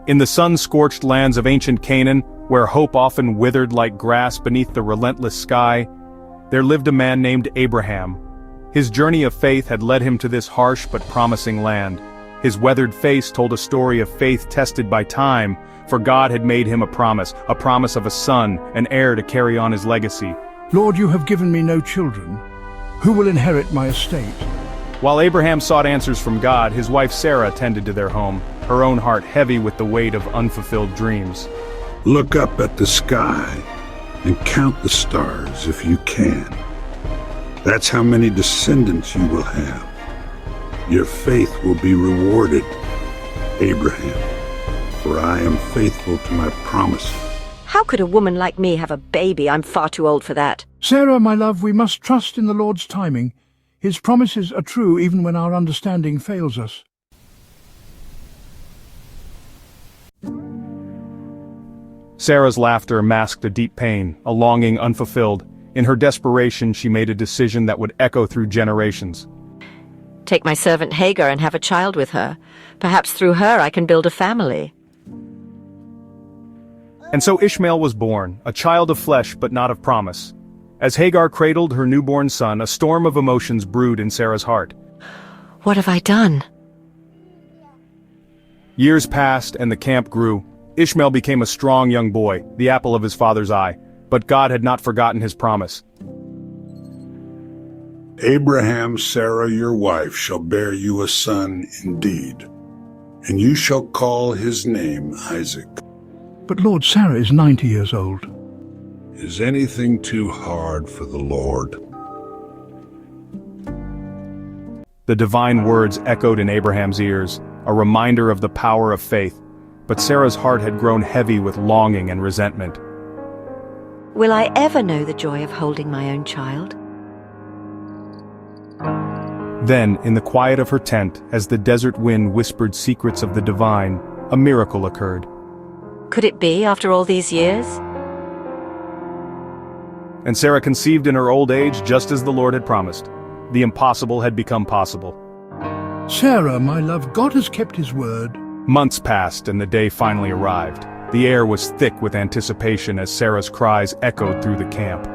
In the sun-scorched lands of ancient Canaan, where hope often withered like grass beneath the relentless sky, there lived a man named Abraham. His journey of faith had led him to this harsh but promising land. His weathered face told a story of faith tested by time, for God had made him a promise of a son, an heir to carry on his legacy. Lord, you have given me no children. Who will inherit my estate? While Abraham sought answers from God, his wife Sarah tended to their home, her own heart heavy with the weight of unfulfilled dreams. Look up at the sky and count the stars if you can. That's how many descendants you will have. Your faith will be rewarded, Abraham, for I am faithful to my promise. How could a woman like me have a baby? I'm far too old for that. Sarah, my love, we must trust in the Lord's timing. His promises are true even when our understanding fails us. Sarah's laughter masked a deep pain, a longing unfulfilled. In her desperation, she made a decision that would echo through generations. Take my servant Hagar and have a child with her. Perhaps through her I can build a family. And so Ishmael was born, a child of flesh but not of promise. As Hagar cradled her newborn son, a storm of emotions brewed in Sarah's heart. What have I done? Years passed and the camp grew. Ishmael became a strong young boy, the apple of his father's eye. But God had not forgotten his promise. Abraham, Sarah, your wife, shall bear you a son indeed, and you shall call his name Isaac. But Lord, Sarah is 90 years old. Is anything too hard for the Lord? The divine words echoed in Abraham's ears, a reminder of the power of faith. But Sarah's heart had grown heavy with longing and resentment. Will I ever know the joy of holding my own child? Then, in the quiet of her tent, as the desert wind whispered secrets of the divine, a miracle occurred. Could it be after all these years? And Sarah conceived in her old age just as the Lord had promised. The impossible had become possible. Sarah, my love, God has kept his word. Months passed and the day finally arrived. The air was thick with anticipation as Sarah's cries echoed through the camp.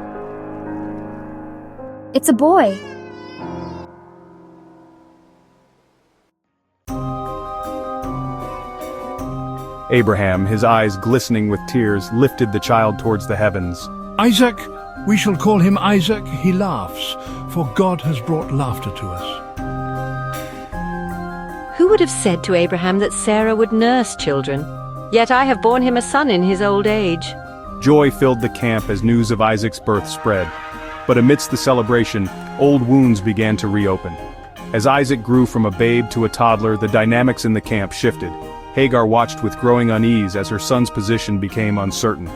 It's a boy. Abraham, his eyes glistening with tears, lifted the child towards the heavens. Isaac, we shall call him Isaac, he laughs, for God has brought laughter to us. Who would have said to Abraham that Sarah would nurse children? Yet I have borne him a son in his old age. Joy filled the camp as news of Isaac's birth spread. But amidst the celebration, old wounds began to reopen. As Isaac grew from a babe to a toddler, the dynamics in the camp shifted. Hagar watched with growing unease as her son's position became uncertain.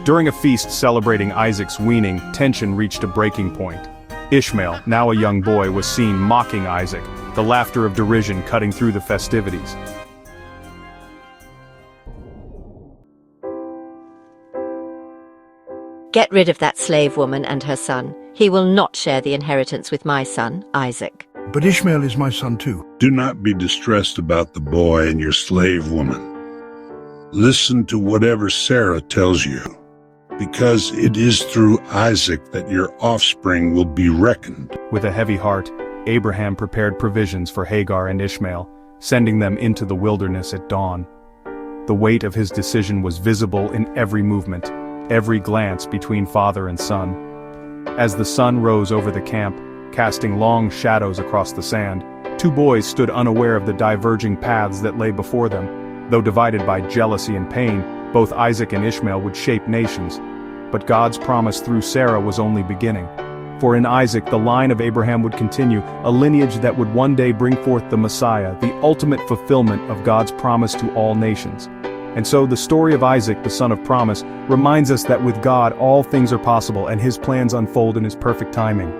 During a feast celebrating Isaac's weaning, tension reached a breaking point. Ishmael, now a young boy, was seen mocking Isaac, the laughter of derision cutting through the festivities. Get rid of that slave woman and her son. He will not share the inheritance with my son, Isaac. But Ishmael is my son too. Do not be distressed about the boy and your slave woman. Listen to whatever Sarah tells you, because it is through Isaac that your offspring will be reckoned. With a heavy heart, Abraham prepared provisions for Hagar and Ishmael, sending them into the wilderness at dawn. The weight of his decision was visible in every movement, every glance between father and son. As the sun rose over the camp, casting long shadows across the sand, two boys stood unaware of the diverging paths that lay before them. Though divided by jealousy and pain, both Isaac and Ishmael would shape nations. But God's promise through Sarah was only beginning. For in Isaac the line of Abraham would continue, a lineage that would one day bring forth the Messiah, the ultimate fulfillment of God's promise to all nations. And so the story of Isaac, the son of promise, reminds us that with God all things are possible and his plans unfold in his perfect timing.